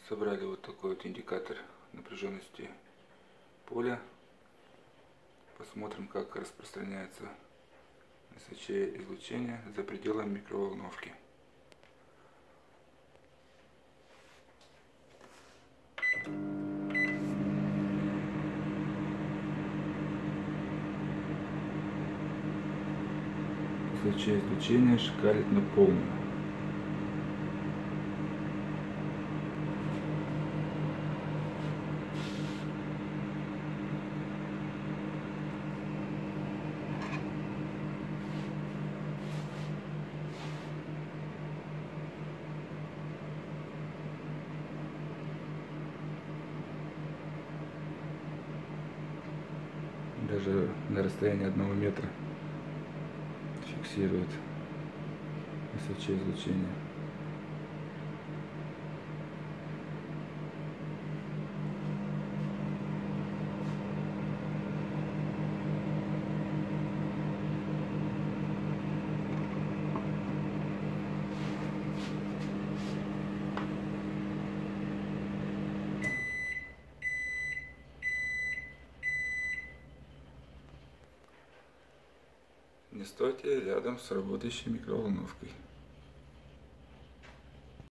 Собрали вот такой вот индикатор напряженности поля. Посмотрим, как распространяется СЧ излучение за пределами микроволновки. СЧ излучение шкалит на полную. Даже на расстоянии 1 метра фиксирует СЧ излучение. Не стойте рядом с работающей микроволновкой.